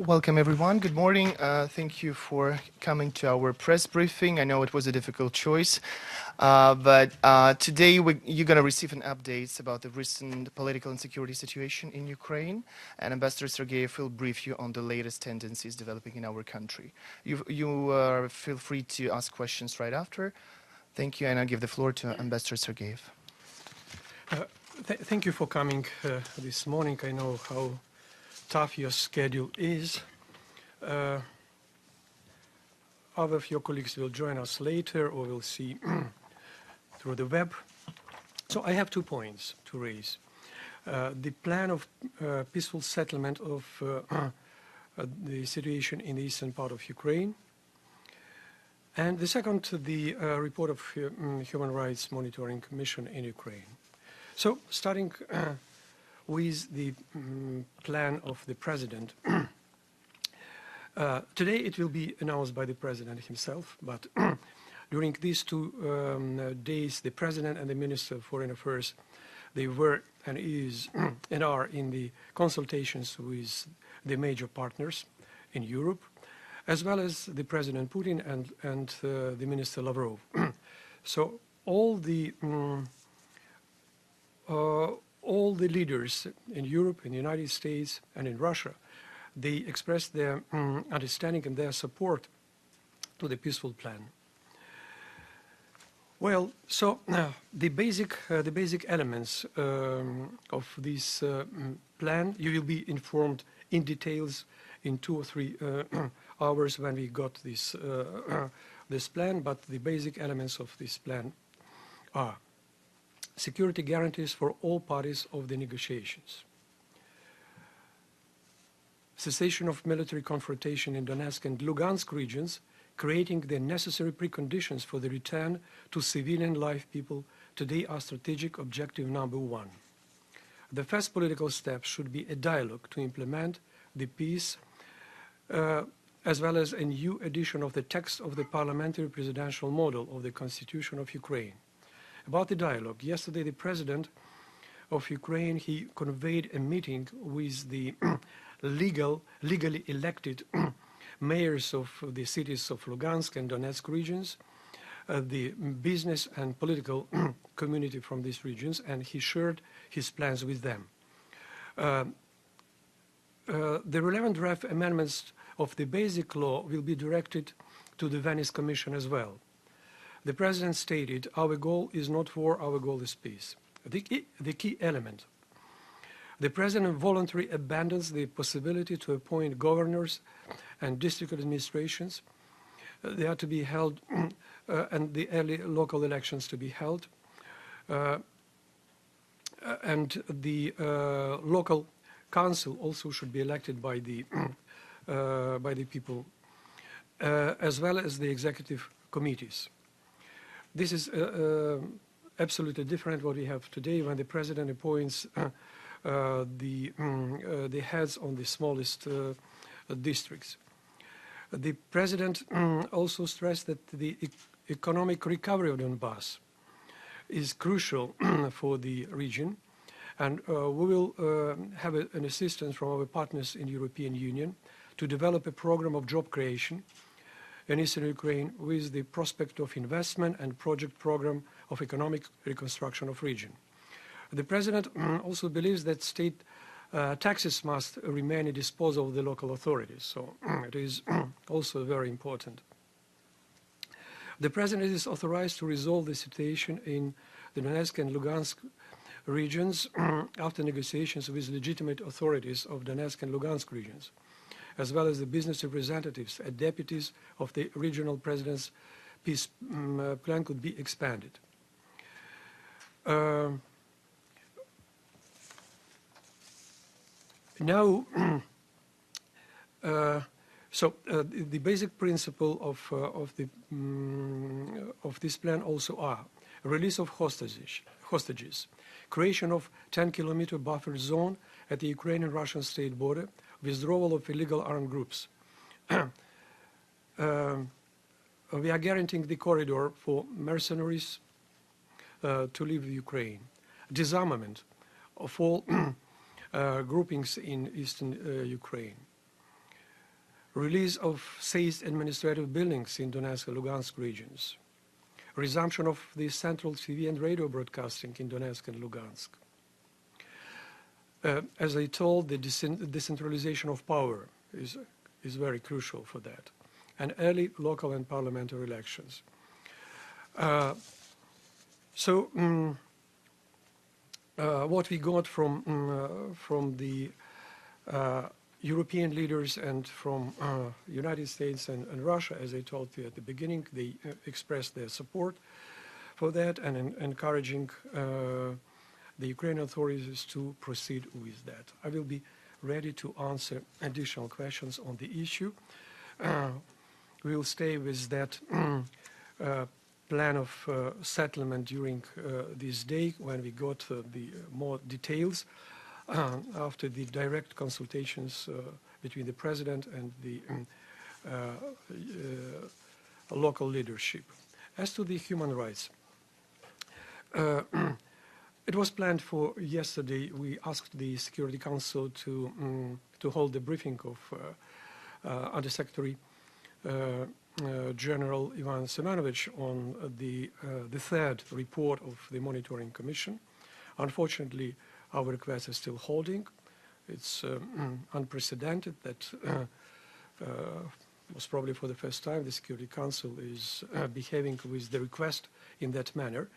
Welcome, everyone. Good morning. Thank you for coming to our press briefing. I know it was a difficult choice, but today you're going to receive an update about the recent political and security situation in Ukraine, and Ambassador Sergeyev will brief you on the latest tendencies developing in our country. You feel free to ask questions right after. Thank you, and I'll give the floor to Ambassador Sergeyev. Thank you for coming this morning. I know how tough your schedule is. Other of your colleagues will join us later, or we'll see through the web. So I have 2 points to raise. The plan of peaceful settlement of the situation in the eastern part of Ukraine. And the second, the report of Human Rights Monitoring Commission in Ukraine. So starting with the plan of the president. Today it will be announced by the president himself, but during these 2 days, the president and the Minister of Foreign Affairs, they were and are in the consultations with the major partners in Europe, as well as the President Putin and the Minister Lavrov. So all the leaders in Europe, in the United States, and in Russia, they expressed their understanding and their support to the peaceful plan. Well, so the basic elements of this plan, you will be informed in details in 2 or 3 hours when we got this plan. But the basic elements of this plan are: security guarantees for all parties of the negotiations, cessation of military confrontation in Donetsk and Lugansk regions, creating the necessary preconditions for the return to civilian life people today are strategic objective number 1. The first political step should be a dialogue to implement the peace, as well as a new edition of the text of the parliamentary presidential model of the Constitution of Ukraine. About the dialogue, yesterday the president of Ukraine, he conveyed a meeting with the legally elected mayors of the cities of Lugansk and Donetsk regions, the business and political community from these regions, and he shared his plans with them. The relevant draft amendments of the basic law will be directed to the Venice Commission as well. The president stated, our goal is not war, our goal is peace. The key element. The president voluntarily abandons the possibility to appoint governors and district administrations. They are to be held, and the early local elections to be held. And the local council also should be elected by the people, as well as the executive committees. This is absolutely different what we have today, when the president appoints the heads on the smallest districts. The president also stressed that the economic recovery of Donbass is crucial for the region, and we will have an assistance from our partners in the European Union to develop a program of job creation in eastern Ukraine with the prospect of investment and project program of economic reconstruction of region. The president also believes that state taxes must remain at disposal of the local authorities, so it is also very important. The president is authorized to resolve the situation in the Donetsk and Lugansk regions after negotiations with legitimate authorities of Donetsk and Lugansk regions, as well as the business representatives and deputies of the regional president's peace plan could be expanded. Now, the basic principle of this plan also are release of hostages, creation of 10-kilometer buffer zone at the Ukrainian-Russian state border, withdrawal of illegal armed groups. We are guaranteeing the corridor for mercenaries to leave Ukraine, disarmament of all groupings in eastern Ukraine. release of seized administrative buildings in Donetsk and Lugansk regions, resumption of the central TV and radio broadcasting in Donetsk and Lugansk. As I told, the decentralization of power is very crucial for that, and early local and parliamentary elections. What we got from the European leaders and from United States and Russia, as I told you at the beginning, they expressed their support for that and encouraging the Ukrainian authorities to proceed with that. I will be ready to answer additional questions on the issue. We will stay with that plan of settlement during this day when we got the more details after the direct consultations between the president and the local leadership. As to the human rights, it was planned for yesterday. We asked the Security Council to hold the briefing of Undersecretary General Ivan Simonovich on the third report of the Monitoring Commission. Unfortunately, our request is still holding. It's unprecedented that most probably for the first time the Security Council is behaving with the request in that manner.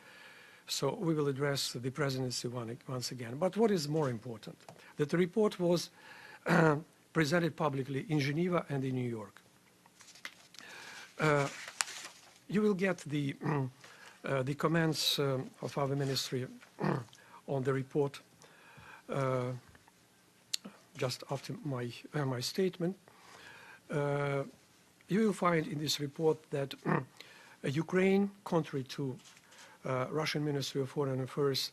So we will address the presidency once again. But what is more important, that the report was presented publicly in Geneva and in New York. You will get the comments of our ministry on the report just after my statement. You will find in this report that Ukraine, contrary to Russian Ministry of Foreign Affairs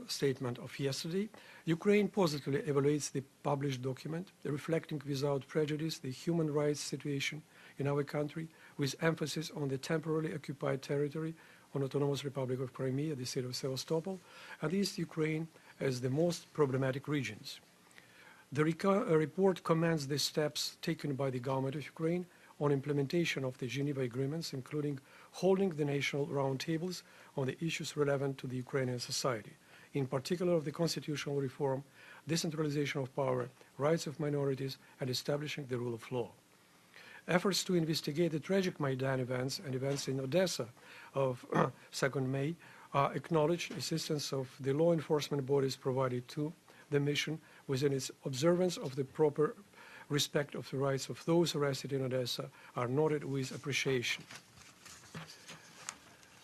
statement of yesterday, Ukraine positively evaluates the published document, reflecting without prejudice the human rights situation in our country, with emphasis on the temporarily occupied territory on Autonomous Republic of Crimea, the city of Sevastopol, and East Ukraine as the most problematic regions. The report commends the steps taken by the government of Ukraine on implementation of the Geneva agreements, including holding the national roundtables on the issues relevant to the Ukrainian society, in particular of the constitutional reform, decentralization of power, rights of minorities, and establishing the rule of law. Efforts to investigate the tragic Maidan events and events in Odessa of 2nd May are acknowledged. Assistance of the law enforcement bodies provided to the mission within its observance of the proper respect of the rights of those arrested in Odessa are noted with appreciation.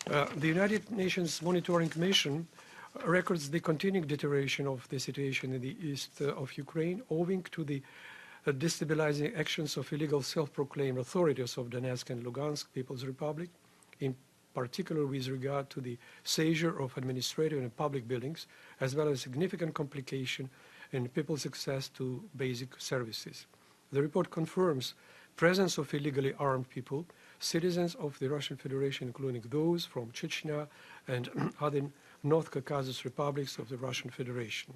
The United Nations Monitoring Commission records the continuing deterioration of the situation in the east of Ukraine owing to the destabilizing actions of illegal self-proclaimed authorities of Donetsk and Lugansk People's Republic, in particular with regard to the seizure of administrative and public buildings, as well as significant complication in people's access to basic services. The report confirms presence of illegally armed people, citizens of the Russian Federation, including those from Chechnya and other North Caucasus republics of the Russian Federation.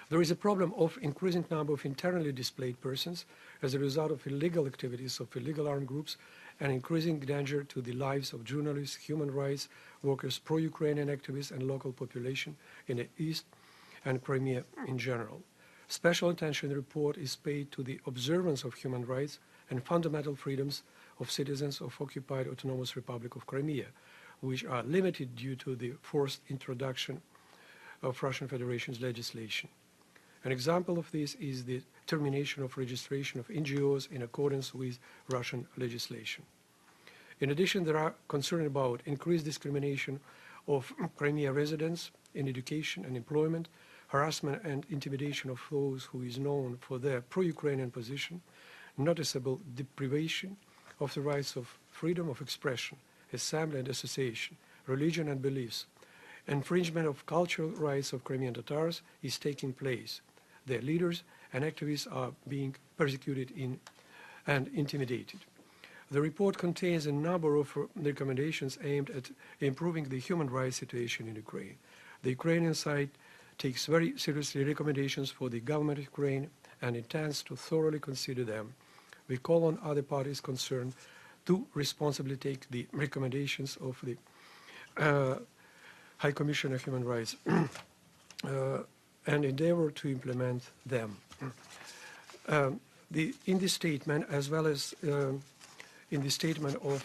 There is a problem of increasing number of internally displaced persons as a result of illegal activities of illegal armed groups and increasing danger to the lives of journalists, human rights workers, pro-Ukrainian activists, and local population in the East and Crimea in general. Special attention in the report is paid to the observance of human rights and fundamental freedoms of citizens of occupied Autonomous Republic of Crimea, which are limited due to the forced introduction of Russian Federation's legislation. An example of this is the termination of registration of NGOs in accordance with Russian legislation. In addition, there are concerns about increased discrimination of Crimea residents in education and employment, harassment and intimidation of those who is known for their pro-Ukrainian position, noticeable deprivation of the rights of freedom of expression, assembly and association, religion and beliefs. Infringement of cultural rights of Crimean Tatars is taking place. Their leaders and activists are being persecuted and intimidated. The report contains a number of recommendations aimed at improving the human rights situation in Ukraine. The Ukrainian side takes very seriously recommendations for the government of Ukraine and intends to thoroughly consider them. We call on other parties concerned to responsibly take the recommendations of the High Commission of Human Rights and endeavor to implement them. In this statement, as well as in the statement of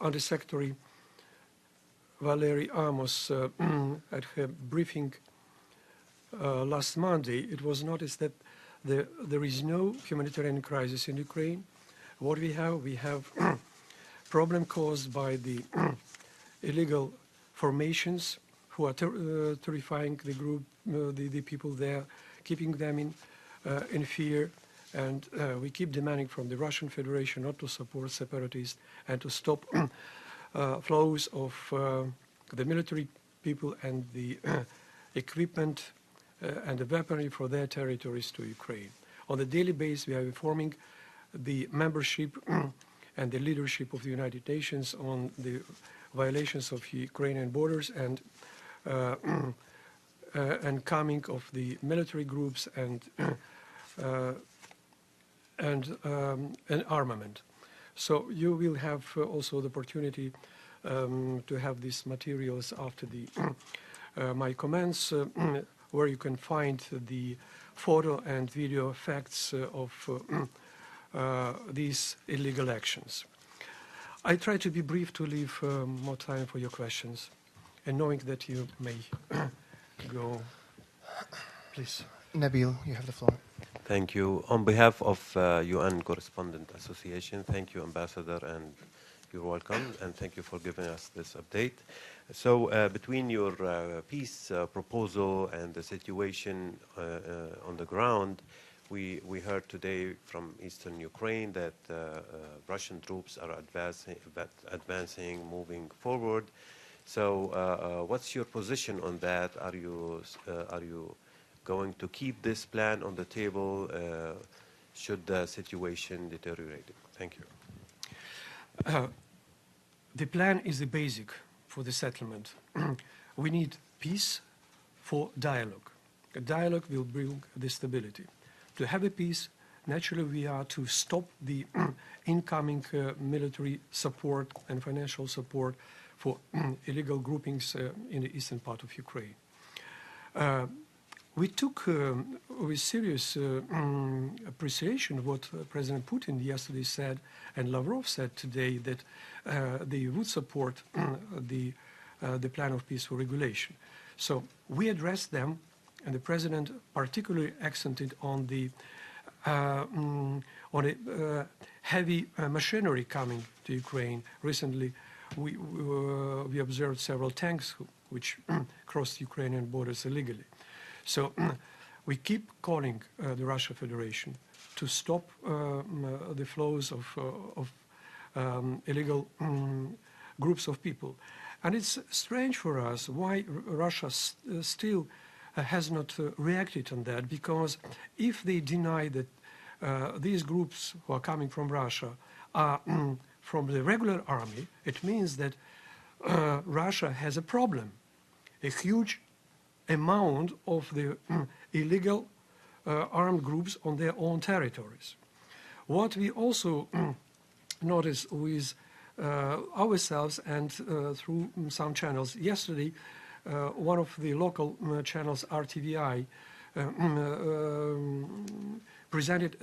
Undersecretary Valerie Amos at her briefing last Monday, it was noticed that there is no humanitarian crisis in Ukraine. What we have problem caused by the illegal formations who are terrifying the group, the people there, keeping them in fear. And we keep demanding from the Russian Federation not to support separatists and to stop flows of the military people and the equipment and the weaponry for their territories to Ukraine. On a daily basis, we are informing the membership and the leadership of the United Nations on the violations of Ukrainian borders and coming of the military groups and armament. So you will have also the opportunity to have these materials after my comments, where you can find the photo and video effects of these illegal actions. I try to be brief to leave more time for your questions, and knowing that you may go, please. Nabil, you have the floor. Thank you. On behalf of UN Correspondent Association, thank you, Ambassador, and you're welcome, and thank you for giving us this update. So between your peace proposal and the situation on the ground, we heard today from eastern Ukraine that Russian troops are advancing, moving forward. So what's your position on that? Are you going to keep this plan on the table should the situation deteriorate? Thank you. The plan is the basic for the settlement. We need peace for dialogue. A dialogue will bring the stability. To have a peace, naturally we are to stop the incoming military support and financial support for illegal groupings in the eastern part of Ukraine. We took with serious appreciation what President Putin yesterday said and Lavrov said today, that they would support the plan of peaceful regulation. So we addressed them, and the President particularly accented on the heavy machinery coming to Ukraine. Recently, we observed several tanks which crossed Ukrainian borders illegally. So we keep calling the Russian Federation to stop the flows of illegal groups of people. And it's strange for us why Russia still has not reacted on that, because if they deny that these groups who are coming from Russia are from the regular army, it means that Russia has a problem, a huge amount of the illegal armed groups on their own territories. What we also notice with ourselves and through some channels, yesterday one of the local channels, RTVI, presented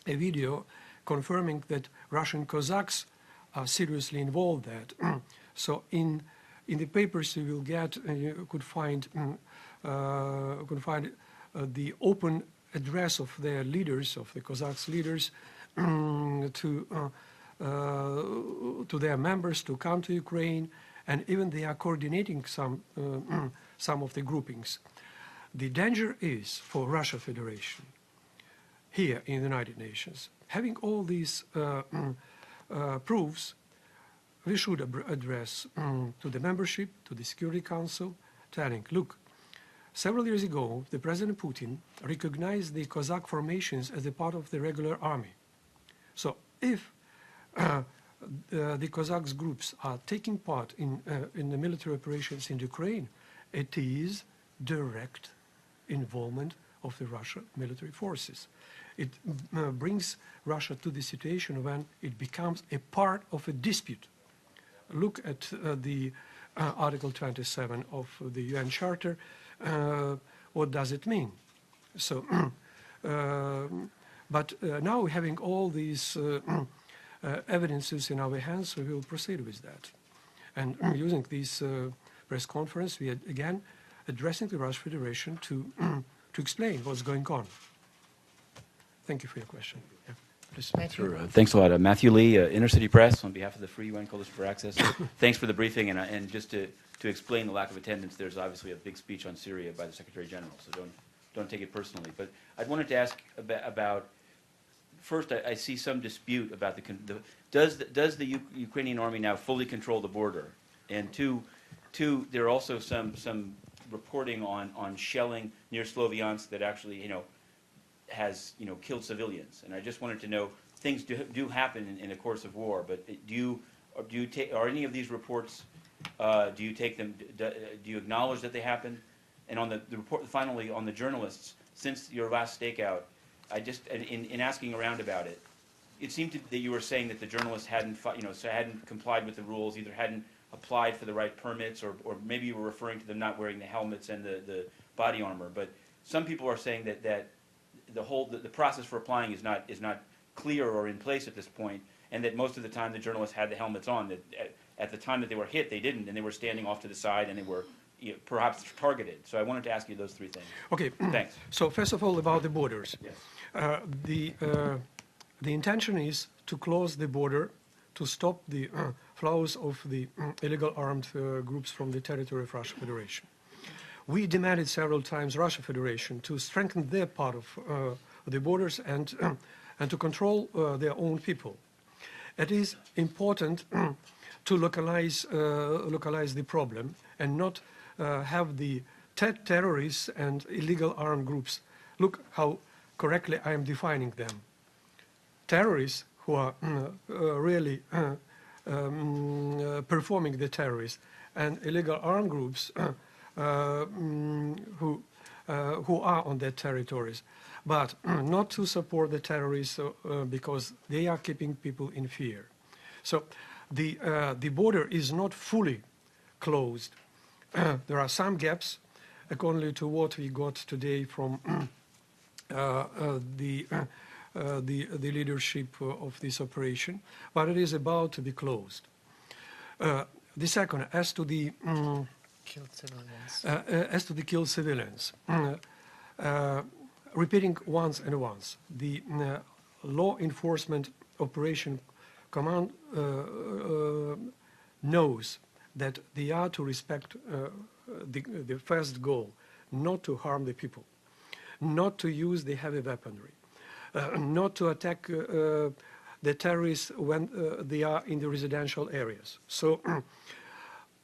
a video confirming that Russian Cossacks are seriously involved in that. So in the papers you will get, you could find the open address of their leaders, of the Cossacks leaders, to their members to come to Ukraine, and even they are coordinating some of the groupings. The danger is for Russia Federation here in the United Nations. Having all these proofs, we should address to the membership, to the Security Council, telling, look, several years ago, the President Putin recognized the Cossack formations as a part of the regular army. So if the Cossacks groups are taking part in the military operations in Ukraine, it is direct involvement of the Russian military forces. It brings Russia to the situation when it becomes a part of a dispute. Look at the Article 27 of the UN Charter. What does it mean? So, but now having all these evidences in our hands, we will proceed with that. And using this press conference, we are again addressing the Russian Federation to explain what's going on. Thank you for your question. Yeah, please. Sure. Thanks a lot. Matthew Lee, Inner City Press, on behalf of the Free UN Coalition for Access. Thanks for the briefing. And just to explain the lack of attendance, there's obviously a big speech on Syria by the Secretary General, so don't take it personally. But I wanted to ask about first, I see some dispute about does the Ukrainian army now fully control the border? And two, there are also some reporting on shelling near Sloviansk that actually, has killed civilians. And I just wanted to know, things do happen in the course of war, but are any of these reports, do you take them? Do you acknowledge that they happen? And on the report, finally, on the journalists, since your last stakeout, I just in asking around about it, it seemed that you were saying that the journalists hadn't complied with the rules, either hadn't applied for the right permits, or maybe you were referring to them not wearing the helmets and the body armor. But some people are saying that the process for applying is not clear or in place at this point, and that most of the time the journalists had the helmets on. That at the time that they were hit, they didn't, and they were standing off to the side, and they were perhaps targeted. So I wanted to ask you those three things. Okay. Thanks. So first of all, about the borders. Yes. The intention is to close the border to stop the flows of the illegal armed groups from the territory of Russian Federation. We demanded several times Russian Federation to strengthen their part of the borders and to control their own people. It is important to localize the problem and not have the terrorists and illegal armed groups. Look how correctly I am defining them. Terrorists who are really performing the terrorists, and illegal armed groups who are on their territories, but not to support the terrorists because they are keeping people in fear. So the border is not fully closed. There are some gaps, according to what we got today from the leadership of this operation, but it is about to be closed. The second, as to the killed civilians, repeating once and once, the law enforcement operation command knows that they are to respect the first goal, not to harm the people, not to use the heavy weaponry, not to attack the terrorists when they are in the residential areas. So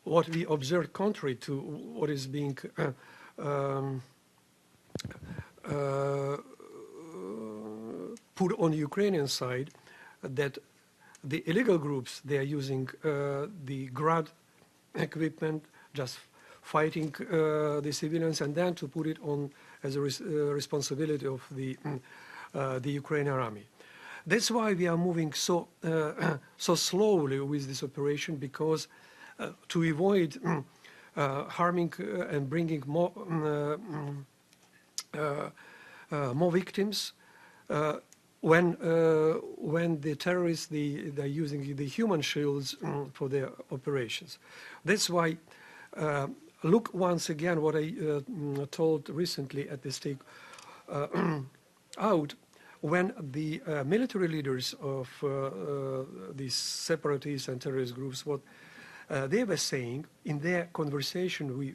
what we observed, contrary to what is being put on the Ukrainian side, that the illegal groups, they are using the Grad equipment, just fighting the civilians, and then to put it on as a responsibility of the Ukrainian army. That's why we are moving so slowly with this operation, because to avoid harming and bringing more victims, when the terrorists they're using the human shields for their operations. That's why look once again what I told recently at the stake out, when the military leaders of these separatist and terrorist groups, what they were saying in their conversation, we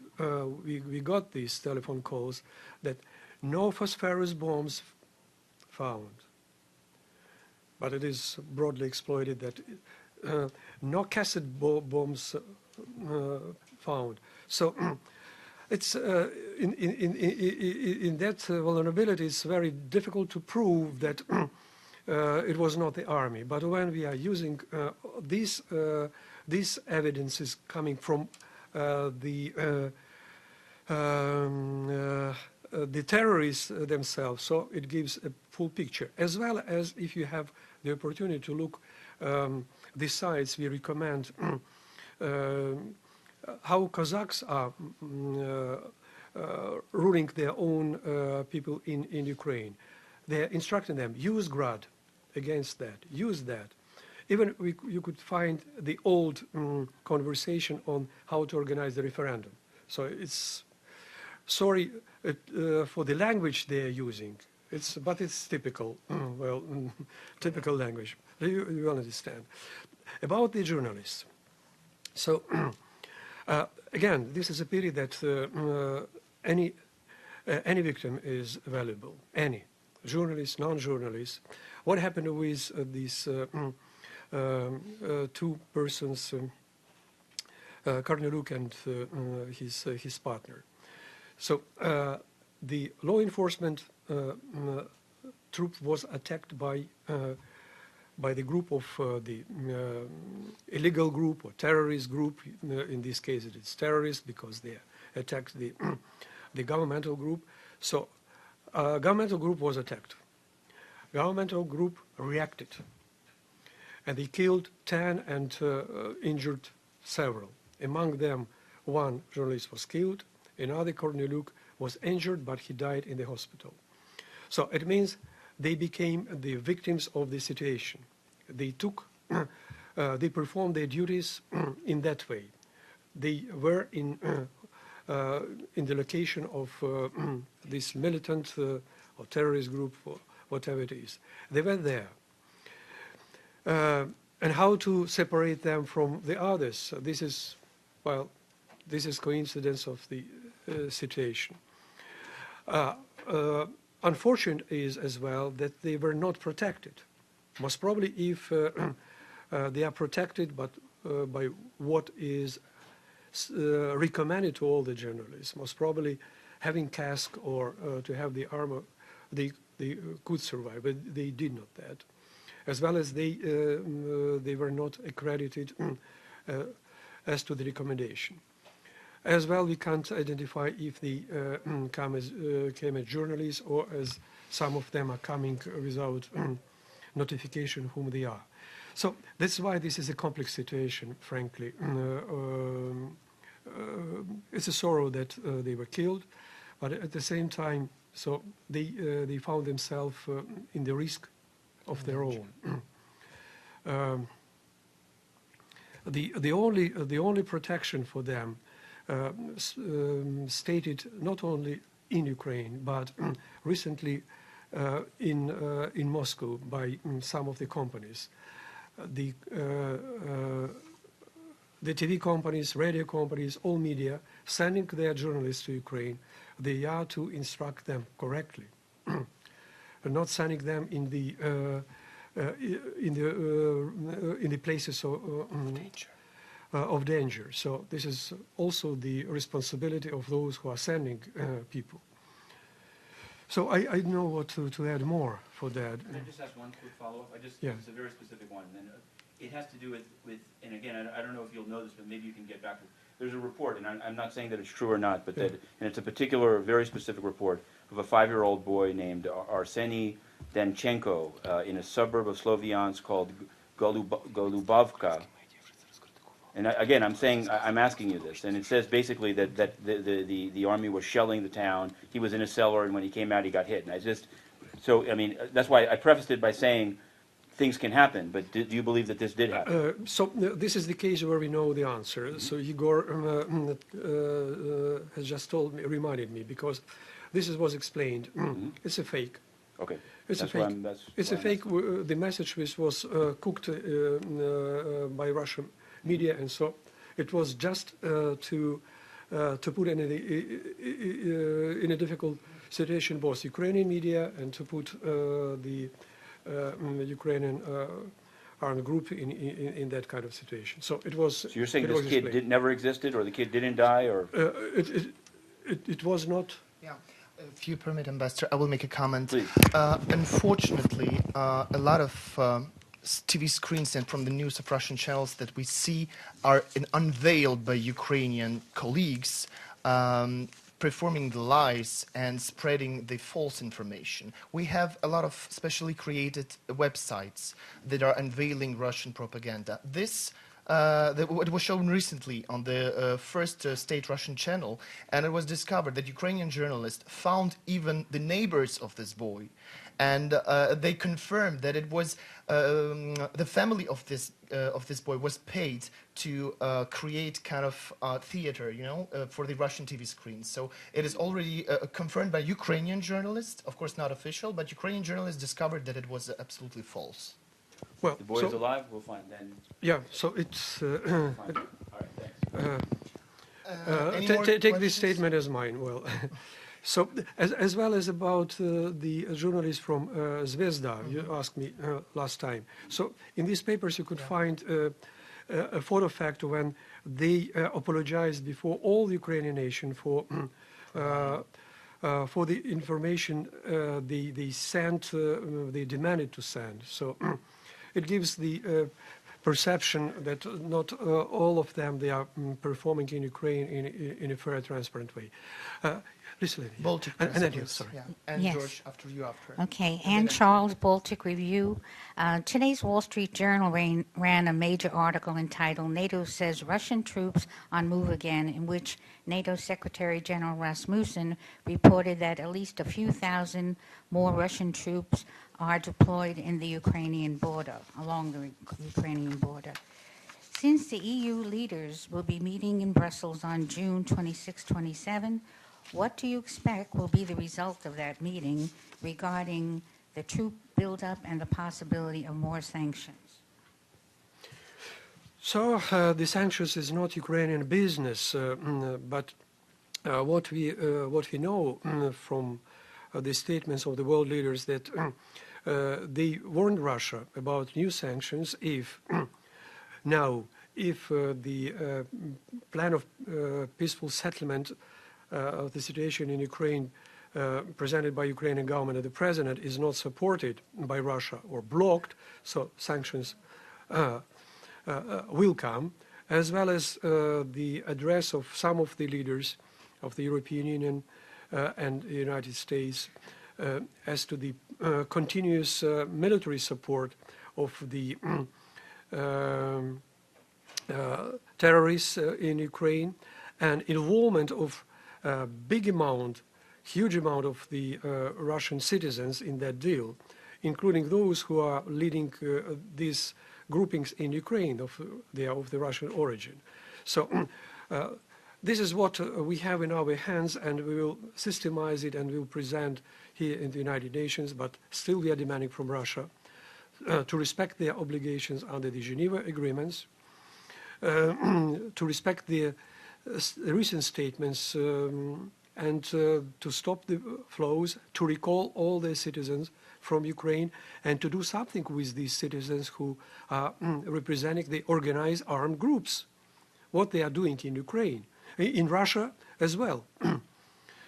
got these telephone calls that no phosphorus bombs found, but it is broadly exploited that no cassette bombs found. So it's in that vulnerability, it's very difficult to prove that it was not the army. But when we are using these evidences coming from the the terrorists themselves. So it gives a full picture, as well as if you have the opportunity to look the sites we recommend, how Kazakhs are ruling their own people in Ukraine. They're instructing them, use GRAD against that, use that. Even you could find the old conversation on how to organize the referendum. So it's, sorry for the language they're using, but it's typical, typical language. You understand. About the journalists. So, again, this is a period that any victim is valuable, any. Journalists, non-journalists. What happened with these two persons, Korneluk and his partner? So the law enforcement troop was attacked by the group of the illegal group or terrorist group. In this case, it is terrorists because they attacked the governmental group. So governmental group was attacked. Governmental group reacted, and they killed 10 and injured several. Among them, one journalist was killed. Another, Korneluk, was injured, but he died in the hospital. So it means they became the victims of the situation. They took, they performed their duties in that way. They were in the location of this militant or terrorist group, or whatever it is. They were there. And how to separate them from the others? This is, well, this is coincidence of the situation. Unfortunate is as well that they were not protected. Most probably if they are protected, but by what is recommended to all the journalists, most probably having cask or to have the armor, they could survive, but they did not that. As well as they were not accredited as to the recommendation. As well, we can't identify if they came as journalists or as some of them are coming without notification whom they are. So that's why this is a complex situation, frankly. It's a sorrow that they were killed, but at the same time, so they found themselves in the risk of their own. The only protection for them stated not only in Ukraine but recently in Moscow by some of the companies, the TV companies, radio companies, all media sending their journalists to Ukraine. They are to instruct them correctly, not sending them in the places of danger. So this is also the responsibility of those who are sending people. So I don't know what to add more for that. Can I just ask one quick follow-up? Yeah. It's a very specific one. And it has to do with, and again, I don't know if you'll know this, but maybe you can get back to it. There's a report, and I'm not saying that it's true or not, but that, and it's a particular, very specific report of a 5-year-old boy named Arseny Danchenko in a suburb of Sloviansk called Golubovka. And again, I'm asking you this, and it says basically that the army was shelling the town. He was in a cellar, and when he came out, he got hit. And so I mean, that's why I prefaced it by saying things can happen. But do you believe that this did happen? So this is the case where we know the answer. Mm-hmm. So Igor has just reminded me, because this was explained. Mm-hmm. It's a fake. Okay. It's a fake. It's a fake. The message was cooked by Russian media, and so it was just to put in a difficult situation both Ukrainian media and to put the Ukrainian armed group in that kind of situation. So it was. So you're saying this kid never existed, or the kid didn't die, or it was not. Yeah. If you permit, Ambassador, I will make a comment. Please. Unfortunately, a lot of TV screens and from the news of Russian channels that we see are unveiled by Ukrainian colleagues performing the lies and spreading the false information. We have a lot of specially created websites that are unveiling Russian propaganda. It was shown recently on the first state Russian channel, and it was discovered that Ukrainian journalists found even the neighbors of this boy, and they confirmed that it was the family of this boy was paid to create kind of theater, for the Russian TV screens. So it is already confirmed by Ukrainian journalists, of course not official, but Ukrainian journalists discovered that it was absolutely false. Well, The boy is alive. We'll find then. yeah, so it's... All right, thanks. Take this statement as mine. Well, so as well as about the journalist from Zvezda, you asked me last time. So in these papers you could find a photo fact when they apologized before all the Ukrainian nation for the information they sent, they demanded to send. So it gives the perception that not all of them, they are performing in Ukraine in a fair, transparent way. Listen, Baltic and then you, Press, sorry. yeah. And Yes. George, after you, after. Okay, Ann Charles, Baltic Review. Today's Wall Street Journal ran a major article entitled NATO Says Russian Troops on Move Again, in which NATO Secretary General Rasmussen reported that at least a few thousand more Russian troops are deployed in the Ukrainian border, along the Ukrainian border. Since the EU leaders will be meeting in Brussels on June 26-27, what do you expect will be the result of that meeting regarding the troop buildup and the possibility of more sanctions? So the sanctions is not Ukrainian business, but what we know from the statements of the world leaders that they warned Russia about new sanctions if the plan of peaceful settlement of the situation in Ukraine presented by Ukrainian government and the president is not supported by Russia or blocked, so sanctions will come, as well as the address of some of the leaders of the European Union and the United States as to the continuous military support of the terrorists in Ukraine and involvement of huge amount of the Russian citizens in that deal, including those who are leading these groupings in Ukraine they are of the Russian origin. So this is what we have in our hands, and we will systemize it and we will present here in the United Nations, but still we are demanding from Russia to respect their obligations under the Geneva agreements, to respect the recent statements and to stop the flows, to recall all their citizens from Ukraine, and to do something with these citizens who are representing the organized armed groups, what they are doing in Ukraine, in Russia as well.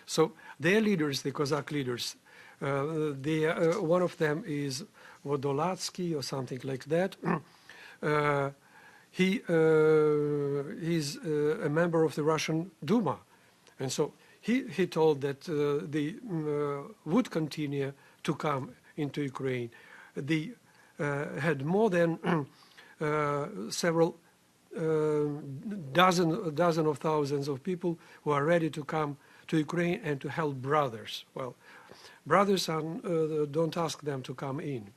So their leaders, the Cossack leaders, one of them is Vodolatsky or something like that. He is a member of the Russian Duma, and so he told that they would continue to come into Ukraine. They had more than several dozen of thousands of people who are ready to come to Ukraine and to help brothers. Well, brothers don't ask them to come in.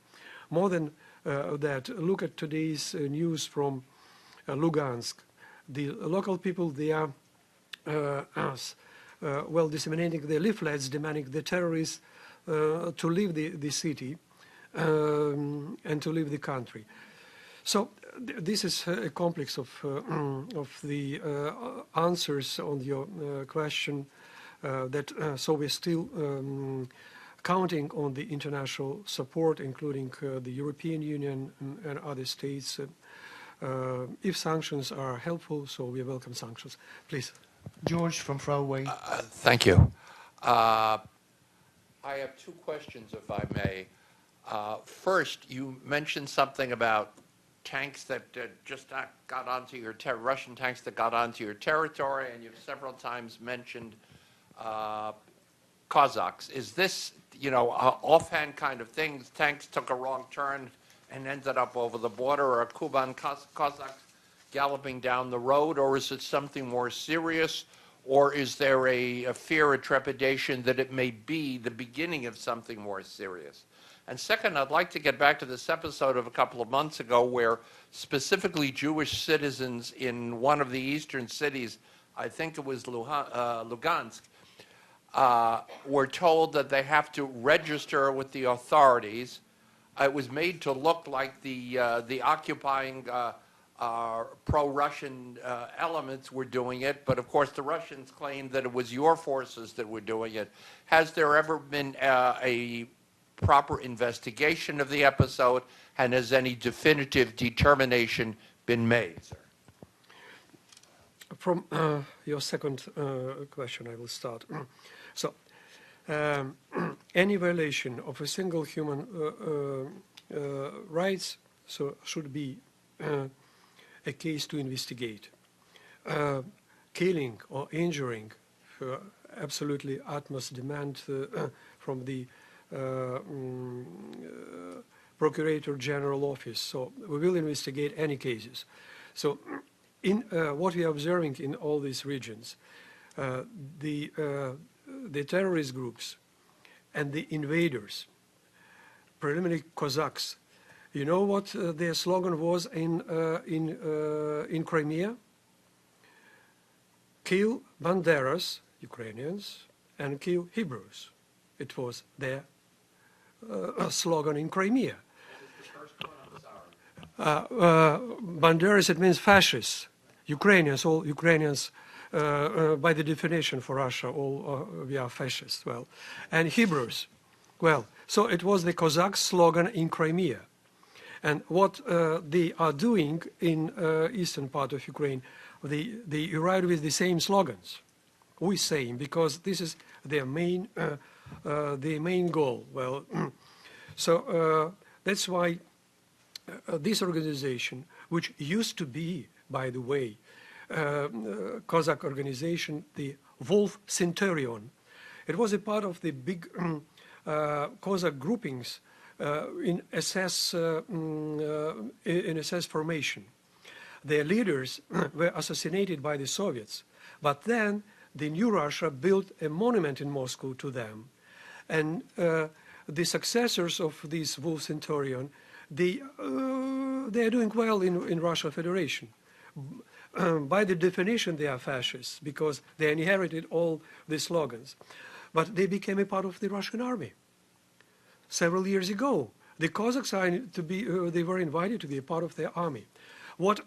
More than that, look at today's news from Lugansk. The local people, they are disseminating their leaflets demanding the terrorists to leave the city and to leave the country. So this is a complex of the answers on your question. So we're still counting on the international support, including the European Union and other states. If sanctions are helpful, so we welcome sanctions. Please. George from Faraway. Thank you. I have two questions, if I may. First, you mentioned something about tanks that just got onto your Russian tanks that got onto your territory, and you've several times mentioned Cossacks. Is this, offhand kind of thing? Tanks took a wrong turn and ended up over the border, or Kuban Cossacks galloping down the road, or is it something more serious, or is there a fear, a trepidation that it may be the beginning of something more serious? And second, I'd like to get back to this episode of a couple of months ago where specifically Jewish citizens in one of the eastern cities, I think it was Lugansk, were told that they have to register with the authorities. It was made to look like the occupying pro-Russian elements were doing it, but of course the Russians claimed that it was your forces that were doing it. Has there ever been a proper investigation of the episode, and has any definitive determination been made, sir? From your second question, I will start. So, any violation of a single human rights should be a case to investigate. Killing or injuring, absolutely utmost demand from the Procurator General Office. So we will investigate any cases. So in what we are observing in all these regions, the terrorist groups and the invaders, preliminary Cossacks, you know what their slogan was in Crimea? Kill Banderas, Ukrainians, and kill Hebrews. It was their slogan in Crimea. Banderas, it means fascists. Ukrainians, all Ukrainians, by the definition for Russia, all we are fascists. Well, and Hebrews. Well, so it was the Cossack slogan in Crimea. And what they are doing in eastern part of Ukraine, they arrive with the same slogans. We same, because this is their main goal. Well, so that's why this organization, which used to be, by the way, Cossack organization, the Wolf Centurion, it was a part of the big Cossack groupings in SS formation. Their leaders were assassinated by the Soviets, but then the new Russia built a monument in Moscow to them, and the successors of this Wolf Centurion, they are doing well in Russian Federation. By the definition, they are fascists because they inherited all the slogans, but they became a part of the Russian army. Several years ago, the Cossacks they were invited to be a part of their army. What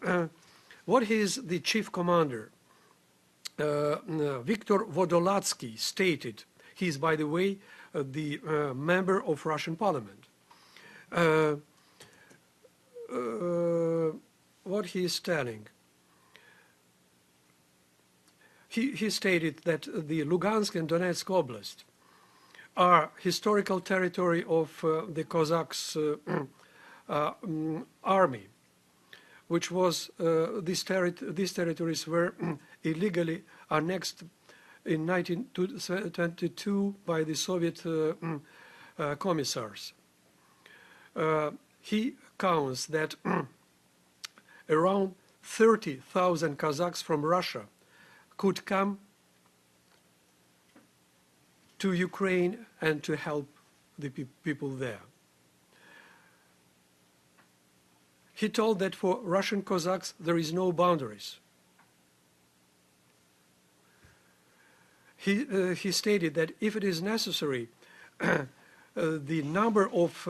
is the chief commander, Viktor Vodolatsky, stated? He is, by the way, the member of Russian Parliament. What he is telling? He stated that the Lugansk and Donetsk Oblast are historical territory of the Cossacks' army, which was these territories were illegally annexed in 1922 by the Soviet commissars. He counts that around 30,000 Cossacks from Russia could come to Ukraine and to help the people there. He told that for Russian Cossacks there is no boundaries. He stated that if it is necessary, the number of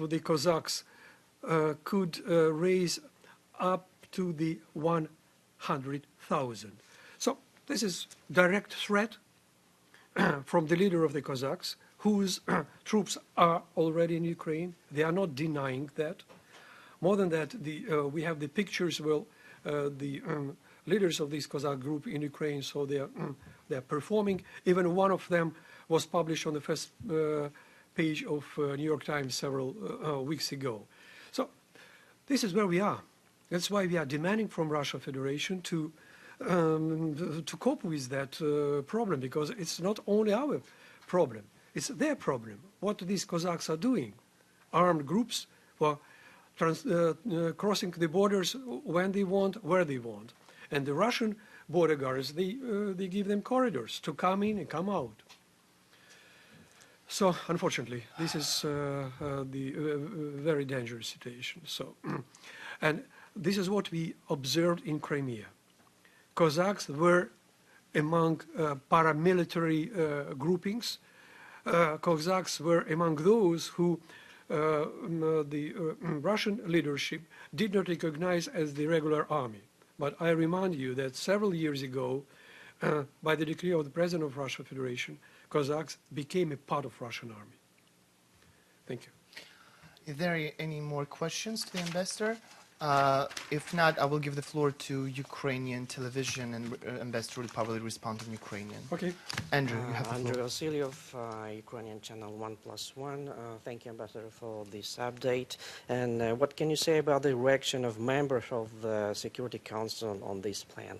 the Cossacks could raise up to the 100,000. So this is direct threat from the leader of the Cossacks, whose troops are already in Ukraine. They are not denying that. More than that, we have the pictures. Well, the leaders of this Cossack group in Ukraine, so they are performing. Even one of them was published on the first page of New York Times several weeks ago. So this is where we are. That's why we are demanding from Russia Federation to cope with that problem, because it's not only our problem, it's their problem. What these Cossacks are doing, armed groups for crossing the borders when they want, where they want. And the Russian border guards, they give them corridors to come in and come out. So, unfortunately, this is the very dangerous situation. So, and this is what we observed in Crimea. Cossacks were among paramilitary groupings. Cossacks were among those who the Russian leadership did not recognize as the regular army. But I remind you that several years ago, by the decree of the President of Russian Federation, Cossacks became a part of Russian army. Thank you. Is there any more questions to the ambassador? If not, I will give the floor to Ukrainian television, and ambassador will probably respond in Ukrainian. Okay. Andrew, you have the Andrew floor. Vasilyev, Ukrainian channel 1+1. Thank you, Ambassador, for this update. And what can you say about the reaction of members of the Security Council on this plan?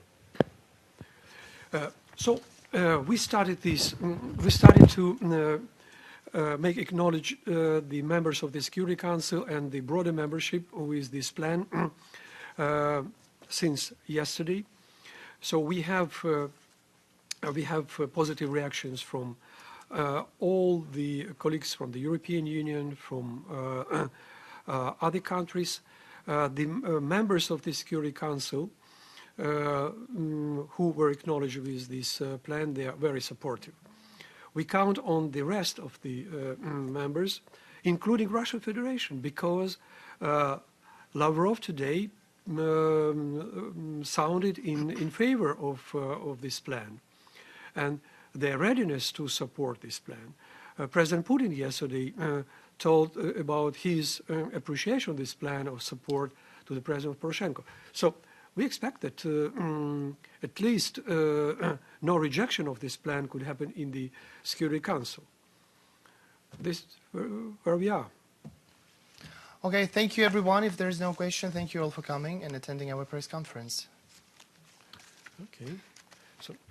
We started this. We started to acknowledge the members of the Security Council and the broader membership with this plan since yesterday. So we have positive reactions from all the colleagues from the European Union, from other countries. The members of the Security Council who were acknowledged with this plan, they are very supportive. We count on the rest of the members, including Russian Federation, because Lavrov today sounded in favor of this plan and their readiness to support this plan. President Putin yesterday told about his appreciation of this plan of support to the President Poroshenko. So we expect that at least no rejection of this plan could happen in the Security Council. This is where we are. Okay, thank you everyone. If there is no question, thank you all for coming and attending our press conference. Okay.